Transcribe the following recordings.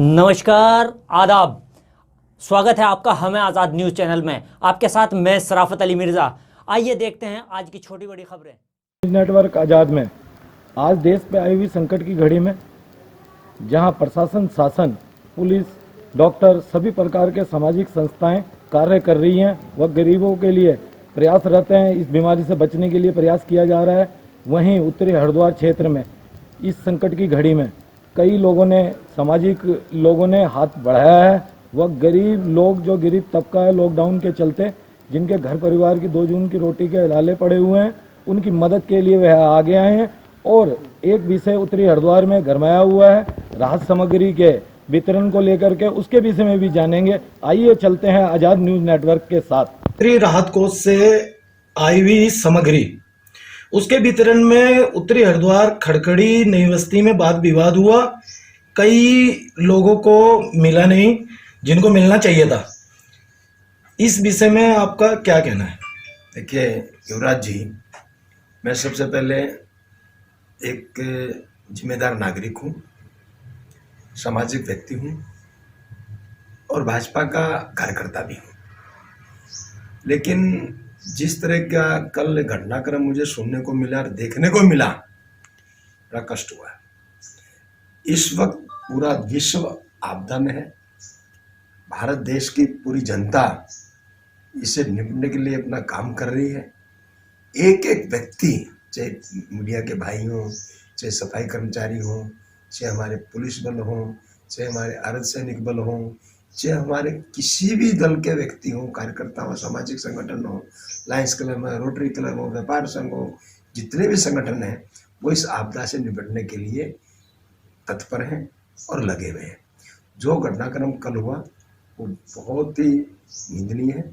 नमस्कार, आदाब। स्वागत है आपका हमें आज़ाद न्यूज़ चैनल में। आपके साथ मैं सराफत अली मिर्ज़ा। आइए देखते हैं आज की छोटी बड़ी खबरें। नेटवर्क आज़ाद में आज देश पे आई हुई संकट की घड़ी में जहां प्रशासन, शासन, पुलिस, डॉक्टर, सभी प्रकार के सामाजिक संस्थाएं कार्य कर रही हैं, वह गरीबों के लिए प्रयासरत हैं। इस बीमारी से बचने के लिए प्रयास किया जा रहा है। वहीं उत्तरी हरिद्वार क्षेत्र में इस संकट की घड़ी में कई लोगों ने, सामाजिक लोगों ने हाथ बढ़ाया है। वह गरीब लोग, जो गरीब तबका है, लॉकडाउन के चलते जिनके घर परिवार की 2 जून की रोटी के लाले पड़े हुए हैं, उनकी मदद के लिए वह आगे आए हैं। और एक विषय उत्तरी हरिद्वार में गरमाया हुआ है राहत सामग्री के वितरण को लेकर के, उसके विषय में भी जानेंगे। आइए चलते हैं आज़ाद न्यूज़ नेटवर्क के साथ। उत्तरी राहत कोष से आई हुई सामग्री, उसके वितरण में उत्तरी हरिद्वार खड़खड़ी नई बस्ती में वाद विवाद हुआ। कई लोगों को मिला नहीं जिनको मिलना चाहिए था। इस विषय में आपका क्या कहना है? देखिए युवराज जी, मैं सबसे पहले एक जिम्मेदार नागरिक हूँ, सामाजिक व्यक्ति हूँ और भाजपा का कार्यकर्ता भी हूँ। लेकिन जिस तरह का कल घटनाक्रम मुझे सुनने को मिला और देखने को मिला, बड़ा कष्ट हुआ। इस वक्त पूरा विश्व आपदा में है। भारत देश की पूरी जनता इसे निपटने के लिए अपना काम कर रही है। एक एक व्यक्ति, चाहे मीडिया के भाई हों, चाहे सफाई कर्मचारी हों, चाहे हमारे पुलिस बल हों, चाहे हमारे अर्धसैनिक बल हों, चाहे हमारे किसी भी दल के व्यक्ति हों, कार्यकर्ता हो, सामाजिक संगठन हो, लायंस क्लब हो, रोटरी क्लब हो, व्यापार संघ हो, जितने भी संगठन हैं वो इस आपदा से निपटने के लिए तत्पर हैं और लगे हुए हैं। जो घटनाक्रम कल हुआ वो बहुत ही निंदनीय है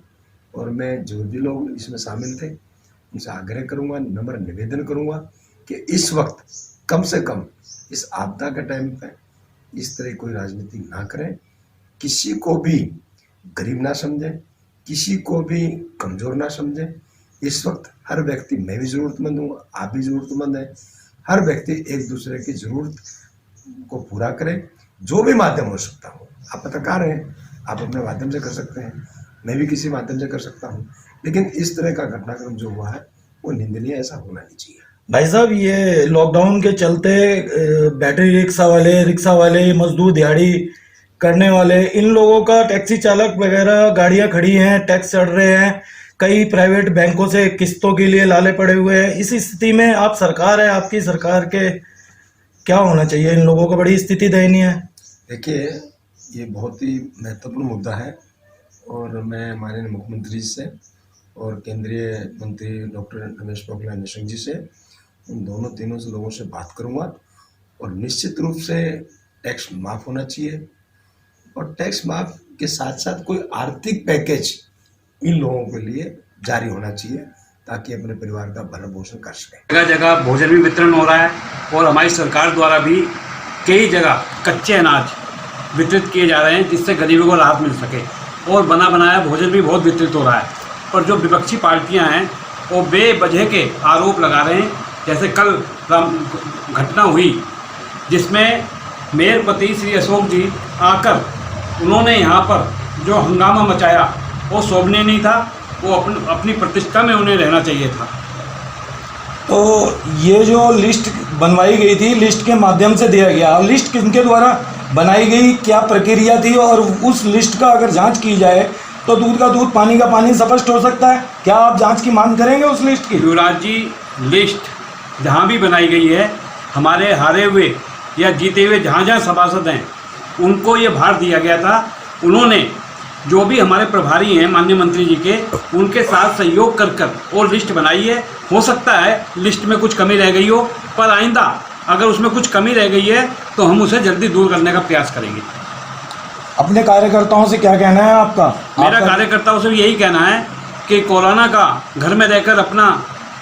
और मैं जो भी लोग इसमें शामिल थे उनसे आग्रह करूंगा, नम्र निवेदन करूंगा कि इस वक्त कम से कम इस आपदा के टाइम पे इस तरह कोई राजनीति ना करें। किसी को भी गरीब ना समझें, किसी को भी कमज़ोर ना समझें। इस वक्त हर व्यक्ति, मैं भी ज़रूरतमंद हूँ, आप भी ज़रूरतमंद हैं। हर व्यक्ति एक दूसरे की ज़रूरत को पूरा करें, जो भी माध्यम हो सकता हो। आप पत्रकार हैं, आप अपने माध्यम से कर सकते हैं, मैं भी किसी माध्यम से कर सकता हूँ। लेकिन इस तरह का घटनाक्रम जो हुआ है वो निंदनीय, ऐसा होना नहीं चाहिए। भाई साहब, ये लॉकडाउन के चलते बैटरी रिक्शा वाले, मजदूर दिहाड़ी करने वाले, इन लोगों का, टैक्सी चालक वगैरह, गाड़ियां खड़ी हैं, टैक्स चढ़ रहे हैं, कई प्राइवेट बैंकों से किस्तों के लिए लाले पड़े हुए हैं। इस स्थिति में आप सरकार है, आपकी सरकार के क्या होना चाहिए? इन लोगों का बड़ी स्थिति दयनीय है। देखिए, ये बहुत ही महत्वपूर्ण मुद्दा है और मैं माननीय मुख्यमंत्री से और केंद्रीय मंत्री डॉक्टर रमेश पोखरियाल निशंक जी से, उन दोनों तीनों से लोगों से बात करूंगा और निश्चित रूप से टैक्स माफ़ होना चाहिए और टैक्स माफ़ के साथ साथ कोई आर्थिक पैकेज इन लोगों के लिए जारी होना चाहिए ताकि अपने परिवार का भरण पोषण कर सकें। जगह जगह भोजन भी वितरण हो रहा है और हमारी सरकार द्वारा भी कई जगह कच्चे अनाज वितरित किए जा रहे हैं जिससे गरीबों को राहत मिल सके और बना बनाया भोजन भी बहुत वितरित हो रहा है। पर जो विपक्षी पार्टियां हैं वो बेवजह के आरोप लगा रहे हैं। जैसे कल घटना हुई जिसमें मेयर पति श्री अशोक जी आकर उन्होंने यहाँ पर जो हंगामा मचाया वो शोभनीय नहीं था। वो अपनी प्रतिष्ठा में उन्हें रहना चाहिए था। तो ये जो लिस्ट बनवाई गई थी, लिस्ट के माध्यम से दिया गया, लिस्ट किनके द्वारा बनाई गई, क्या प्रक्रिया थी, और उस लिस्ट का अगर जांच की जाए तो दूध का दूध, पानी का पानी स्पष्ट हो सकता है। क्या आप जांच की मांग करेंगे उस लिस्ट की? युवराज जी, लिस्ट जहाँ भी बनाई गई है, हमारे हारे हुए या जीते हुए जहाँ जहाँ सभासद हैं उनको ये भार दिया गया था। उन्होंने जो भी हमारे प्रभारी हैं माननीय मंत्री जी के, उनके साथ सहयोग कर और लिस्ट बनाई है। हो सकता है लिस्ट में कुछ कमी रह गई हो, पर आइंदा अगर उसमें कुछ कमी रह गई है तो हम उसे जल्दी दूर करने का प्रयास करेंगे। अपने कार्यकर्ताओं से क्या कहना है आपका? मेरा कार्यकर्ताओं से यही कहना है कि कोरोना का घर में रहकर अपना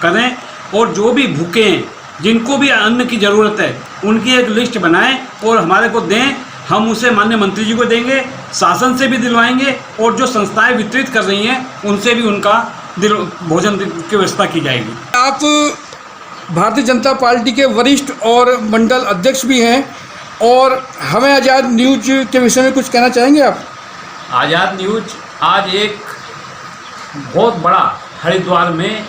करें और जो भी भूखे हैं, जिनको भी अन्न की ज़रूरत है, उनकी एक लिस्ट बनाएं और हमारे को दें। हम उसे माननीय मंत्री जी को देंगे, शासन से भी दिलवाएंगे और जो संस्थाएं वितरित कर रही हैं उनसे भी उनका भोजन की व्यवस्था की जाएगी। आप भारतीय जनता पार्टी के वरिष्ठ और मंडल अध्यक्ष भी हैं, और हमें आज़ाद न्यूज के विषय में कुछ कहना चाहेंगे आप? आज़ाद न्यूज आज एक बहुत बड़ा हरिद्वार में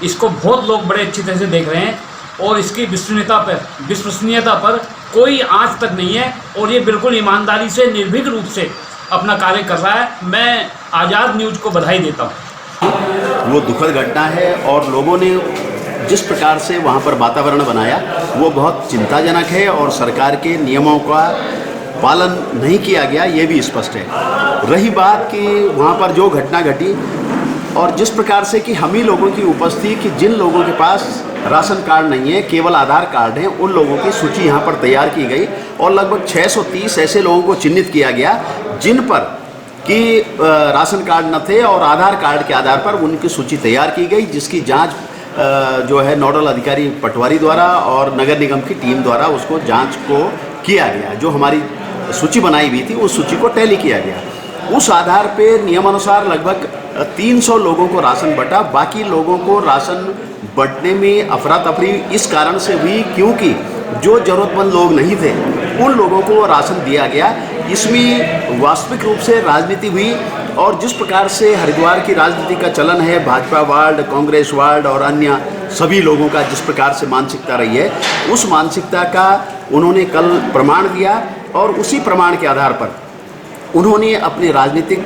इसको बहुत लोग बड़े अच्छी तरह से देख रहे हैं और इसकी विश्वसनीयता पर कोई आंच तक नहीं है और ये बिल्कुल ईमानदारी से निर्भीक रूप से अपना कार्य कर रहा है। मैं आज़ाद न्यूज को बधाई देता हूँ। वो दुखद घटना है और लोगों ने जिस प्रकार से वहाँ पर वातावरण बनाया वो बहुत चिंताजनक है और सरकार के नियमों का पालन नहीं किया गया ये भी स्पष्ट है। रही बात कि वहाँ पर जो घटना घटी और जिस प्रकार से कि हम ही लोगों की उपस्थिति कि जिन लोगों के पास राशन कार्ड नहीं है, केवल आधार कार्ड है, उन लोगों की सूची यहाँ पर तैयार की गई और लगभग 630 ऐसे लोगों को चिन्हित किया गया जिन पर कि राशन कार्ड न थे और आधार कार्ड के आधार पर उनकी सूची तैयार की गई, जिसकी जांच जो है नोडल अधिकारी पटवारी द्वारा और नगर निगम की टीम द्वारा उसको जांच को किया गया। जो हमारी सूची बनाई हुई थी उस सूची को टैली किया गया। उस आधार पे नियमानुसार लगभग 300 लोगों को राशन बटा। बाकी लोगों को राशन बंटने में अफरा तफरी इस कारण से हुई क्योंकि जो ज़रूरतमंद लोग नहीं थे उन लोगों को राशन दिया गया। इसमें वास्तविक रूप से राजनीति हुई और जिस प्रकार से हरिद्वार की राजनीति का चलन है, भाजपा वार्ड, कांग्रेस वार्ड और अन्य सभी लोगों का जिस प्रकार से मानसिकता रही है, उस मानसिकता का उन्होंने कल प्रमाण दिया और उसी प्रमाण के आधार पर उन्होंने अपने राजनीतिक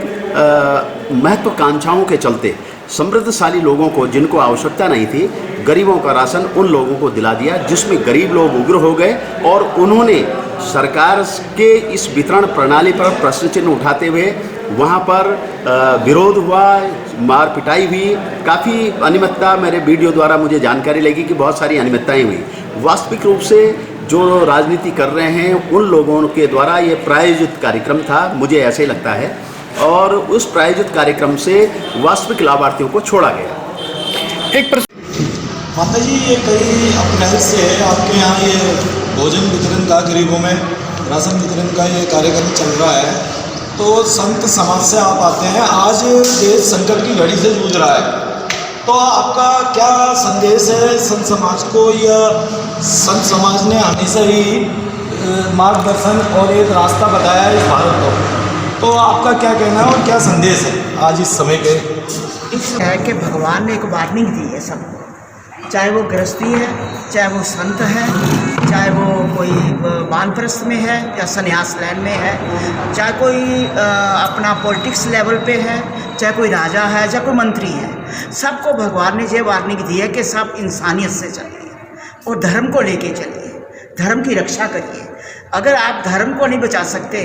महत्वाकांक्षाओं के चलते समृद्धशाली लोगों को जिनको आवश्यकता नहीं थी, गरीबों का राशन उन लोगों को दिला दिया, जिसमें गरीब लोग उग्र हो गए और उन्होंने सरकार के इस वितरण प्रणाली पर प्रश्न चिन्ह उठाते हुए वहाँ पर विरोध हुआ, मार पिटाई हुई, काफ़ी अनियमितता मेरे वीडियो द्वारा मुझे जानकारी लगी कि बहुत सारी अनियमितताएँ हुई। वास्तविक रूप से जो राजनीति कर रहे हैं उन लोगों के द्वारा ये प्रायोजित कार्यक्रम था, मुझे ऐसे लगता है, और उस प्रायोजित कार्यक्रम से वास्तविक लाभार्थियों को छोड़ा गया। एक प्रश्न माता जी, ये कई अप्रैल से आपके यहाँ ये भोजन वितरण का, गरीबों में राशन वितरण का ये कार्यक्रम चल रहा है, तो संत समाज से आप आते हैं। आज देश संकट की घड़ी से जूझ रहा है, तो आपका क्या संदेश है संत समाज को? या संत समाज ने हमेशा ही मार्गदर्शन और एक रास्ता बताया है इस भारत को, तो आपका क्या कहना है और क्या संदेश है आज इस समय के? इस है कि भगवान ने एक वार्निंग दी है सबको, चाहे वो गृहस्थी है, चाहे वो संत है, चाहे वो कोई वानप्रस्थ में है या संन्यास लाइन में है, चाहे कोई अपना पॉलिटिक्स लेवल पे है, चाहे कोई राजा है, चाहे कोई मंत्री है, सबको भगवान ने ये वार्निंग दी है कि सब इंसानियत से चलिए और धर्म को लेके चलिए, धर्म की रक्षा करिए। अगर आप धर्म को नहीं बचा सकते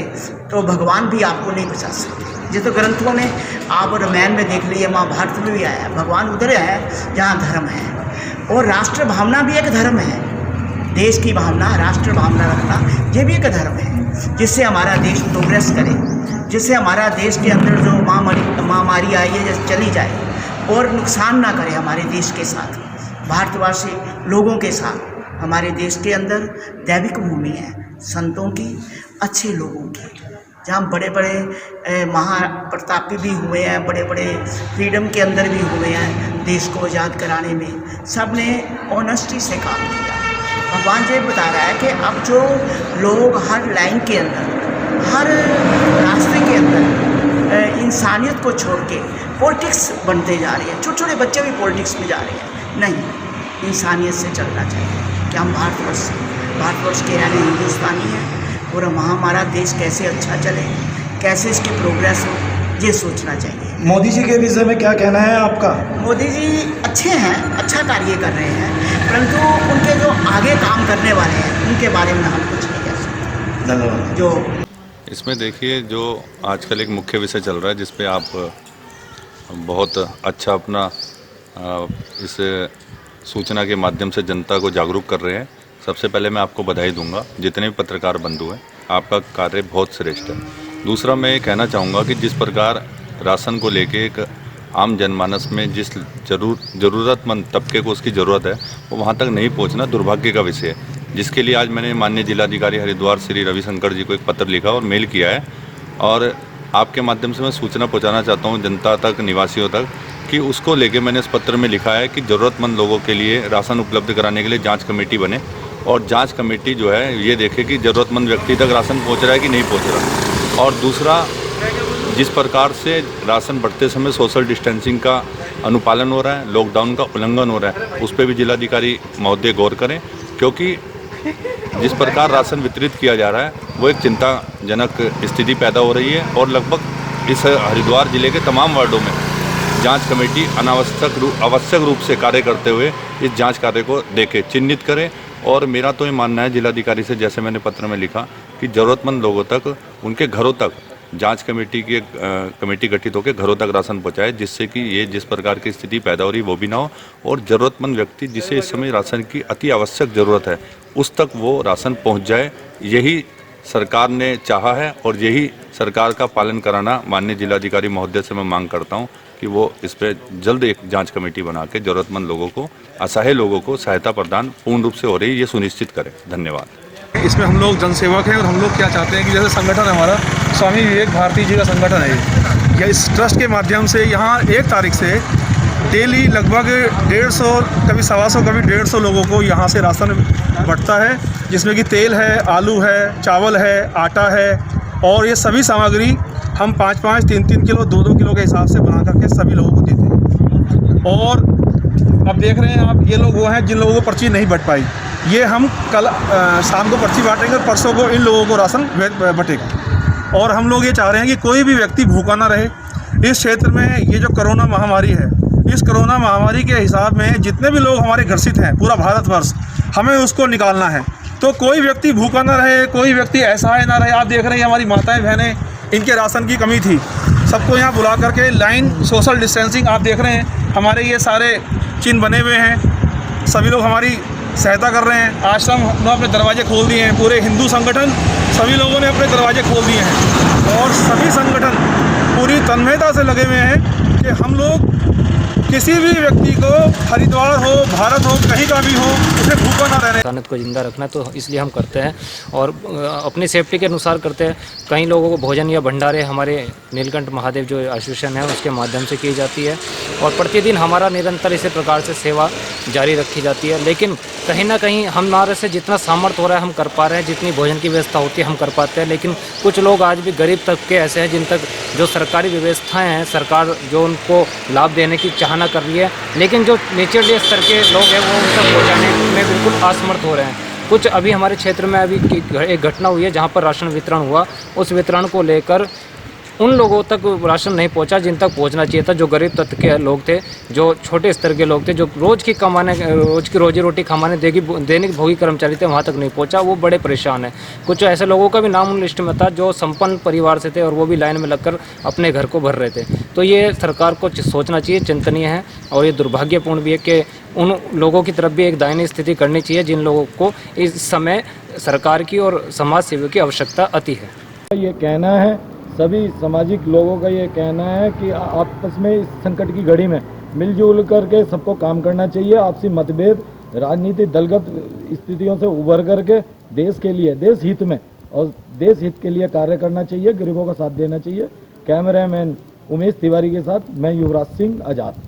तो भगवान भी आपको नहीं बचा सकते। ये तो ग्रंथों में आप रामायण में देख लीजिए, महाभारत में भी आया है, भगवान उधर है जहाँ धर्म है। और राष्ट्र भावना भी एक धर्म है, देश की भावना, राष्ट्र भावना रखना ये भी एक धर्म है, जिससे हमारा देश प्रोग्रेस करे, जिससे हमारा देश के अंदर जो महामारी आई है जैसे चली जाए और नुकसान ना करे हमारे देश के साथ, भारतवासी लोगों के साथ। हमारे देश के अंदर दैविक भूमि है संतों की, अच्छे लोगों की, जहाँ बड़े बड़े महाप्रतापी भी हुए हैं, बड़े बड़े फ्रीडम के अंदर भी हुए हैं। देश को आज़ाद कराने में सब ने ऑनेस्टी से काम किया। भगवान जी बता रहा है कि अब जो लोग हर लाइन के अंदर, हर रास्ते के अंदर इंसानियत को छोड़ के पॉलिटिक्स बनते जा रहे हैं, छोटे छोटे बच्चे भी पॉलिटिक्स में जा रहे हैं। नहीं, इंसानियत से चलना चाहिए कि हम भारतवर्ष के यानी हिंदुस्तानी हैं और हमारा देश कैसे अच्छा चले, कैसे इसकी प्रोग्रेस हो, ये सोचना चाहिए। मोदी जी के विषय में क्या कहना है आपका? मोदी जी अच्छे हैं, अच्छा कार्य कर रहे हैं, परंतु उनके जो आगे काम करने वाले हैं उनके बारे में हम कुछ नहीं कह सकते। धन्यवाद। जो इसमें देखिए, जो आजकल एक मुख्य विषय चल रहा है जिस पे आप बहुत अच्छा अपना इस सूचना के माध्यम से जनता को जागरूक कर रहे हैं। सबसे पहले मैं आपको बधाई दूंगा, जितने भी पत्रकार बंधु हैं, आपका कार्य बहुत श्रेष्ठ है। दूसरा, मैं ये कहना चाहूँगा कि जिस प्रकार राशन को लेके एक आम जनमानस में जिस ज़रूरतमंद तबके को उसकी ज़रूरत है वो वहाँ तक नहीं पहुँचना दुर्भाग्य का विषय है, जिसके लिए आज मैंने माननीय जिलाधिकारी हरिद्वार श्री रविशंकर जी को एक पत्र लिखा और मेल किया है। और आपके माध्यम से मैं सूचना पहुँचाना चाहता हूँ जनता तक, निवासियों तक, कि उसको लेके मैंने इस पत्र में लिखा है कि ज़रूरतमंद लोगों के लिए राशन उपलब्ध कराने के लिए जांच कमेटी बने और जांच कमेटी जो है ये देखे कि ज़रूरतमंद व्यक्ति तक राशन पहुंच रहा है कि नहीं पहुंच रहा। और दूसरा, जिस प्रकार से राशन बढ़ते समय सोशल डिस्टेंसिंग का अनुपालन हो रहा है, लॉकडाउन का उल्लंघन हो रहा है, उस पर भी जिलाधिकारी महोदय गौर करें, क्योंकि जिस प्रकार राशन वितरित किया जा रहा है वो एक चिंताजनक स्थिति पैदा हो रही है। और लगभग इस हरिद्वार जिले के तमाम वार्डों में जांच कमेटी आवश्यक रूप से कार्य करते हुए इस जांच कार्य को देखे, चिन्हित करें। और मेरा तो ये मानना है जिलाधिकारी से, जैसे मैंने पत्र में लिखा, कि ज़रूरतमंद लोगों तक, उनके घरों तक जांच कमेटी की कमेटी गठित होकर घरों तक राशन पहुंचाए, जिससे कि ये जिस प्रकार की स्थिति पैदा हो रही वो भी ना हो, और ज़रूरतमंद व्यक्ति जिसे इस समय राशन की अति आवश्यक ज़रूरत है उस तक वो राशन पहुंच जाए। यही सरकार ने चाहा है और यही सरकार का पालन कराना माननीय जिलाधिकारी महोदय से मैं मांग करता हूं कि वो इस पर जल्द एक जांच कमेटी बना के ज़रूरतमंद लोगों को, असहाय लोगों को सहायता प्रदान पूर्ण रूप से हो रही है ये सुनिश्चित करें। धन्यवाद। इसमें हम लोग जनसेवक हैं और हम लोग क्या चाहते हैं कि जैसे संगठन हमारा स्वामी विवेक भारती जी का संगठन है, या इस ट्रस्ट के माध्यम से यहाँ 1 तारीख से डेली लगभग 150, कभी 125, कभी 150 लोगों को यहाँ से राशन बंटता है, जिसमें कि तेल है, आलू है, चावल है, आटा है, और ये सभी सामग्री हम 5-5, 3-3 किलो, 2-2 किलो के हिसाब से बना करके सभी लोगों को देते हैं। और अब देख रहे हैं आप, ये लोग वो हैं जिन लोगों को पर्ची नहीं बंट पाई, ये हम कल शाम को पर्ची बांटेंगे और परसों को इन लोगों को राशन बटेगा। और हम लोग ये चाह रहे हैं कि कोई भी व्यक्ति भूखा ना रहे। इस क्षेत्र में ये जो कोरोना महामारी है, इस कोरोना महामारी के हिसाब में जितने भी लोग हमारे ग्रसित हैं, पूरा भारतवर्ष, हमें उसको निकालना है। तो कोई व्यक्ति भूखा ना रहे, कोई व्यक्ति असहाय ना रहे। आप देख रहे हैं हमारी माताएं बहनें, इनके राशन की कमी थी, सबको यहाँ बुला करके लाइन, सोशल डिस्टेंसिंग, आप देख रहे हैं हमारे ये सारे चिन्ह बने हुए हैं, सभी लोग हमारी सहायता कर रहे हैं। आश्रम ने अपने दरवाजे खोल दिए हैं, पूरे हिंदू संगठन सभी लोगों ने अपने दरवाजे खोल दिए हैं, और सभी संगठन पूरी तन्मयता से लगे हुए हैं कि हम लोग किसी भी व्यक्ति को, हरिद्वार हो, भारत हो, कहीं का भी हो, उसे भूखा ना रहने। इंसानियत को ज़िंदा रखना, तो इसलिए हम करते हैं और अपनी सेफ्टी के अनुसार करते हैं। कई लोगों को भोजन या भंडारे हमारे नीलकंठ महादेव जो एसोसिएशन है उसके माध्यम से की जाती है, और प्रतिदिन हमारा निरंतर इसी प्रकार से सेवा जारी रखी जाती है। लेकिन कहीं ना कहीं हमारे से जितना सामर्थ्य हो रहा है हम कर पा रहे हैं, जितनी भोजन की व्यवस्था होती है हम कर पाते हैं। लेकिन कुछ लोग आज भी गरीब तबके ऐसे हैं जिन तक जो सरकारी व्यवस्थाएँ हैं, सरकार जो उनको लाभ देने की चाहना कर रही है, लेकिन जो निचले स्तर के लोग हैं वो उन तक पहुँचाने में बिल्कुल असमर्थ हो रहे हैं। कुछ अभी हमारे क्षेत्र में अभी एक घटना हुई है जहाँ पर राशन वितरण हुआ, उस वितरण को लेकर उन लोगों तक राशन नहीं पहुंचा जिन तक पहुंचना चाहिए था। जो गरीब तबके के लोग थे, जो छोटे स्तर के लोग थे, जो रोज़ की रोजी रोटी कमाने दैनिक भोगी कर्मचारी थे, वहां तक नहीं पहुंचा। वो बड़े परेशान हैं। कुछ ऐसे लोगों का भी नाम उन लिस्ट में था जो संपन्न परिवार से थे और वो भी लाइन में लगकर अपने घर को भर रहे थे। तो ये सरकार को सोचना चाहिए, चिंतनीय है, और ये दुर्भाग्यपूर्ण भी है कि उन लोगों की तरफ भी एक दयनीय स्थिति करनी चाहिए जिन लोगों को इस समय सरकार की और समाज सेवा की आवश्यकता अति है। ये कहना है, सभी सामाजिक लोगों का ये कहना है कि आपस में इस संकट की घड़ी में मिलजुल करके सबको काम करना चाहिए। आपसी मतभेद, राजनीतिक दलगत स्थितियों से उभर करके देश के लिए, देश हित में और देश हित के लिए कार्य करना चाहिए, गरीबों का साथ देना चाहिए। कैमरामैन उमेश तिवारी के साथ मैं युवराज सिंह आज़ाद।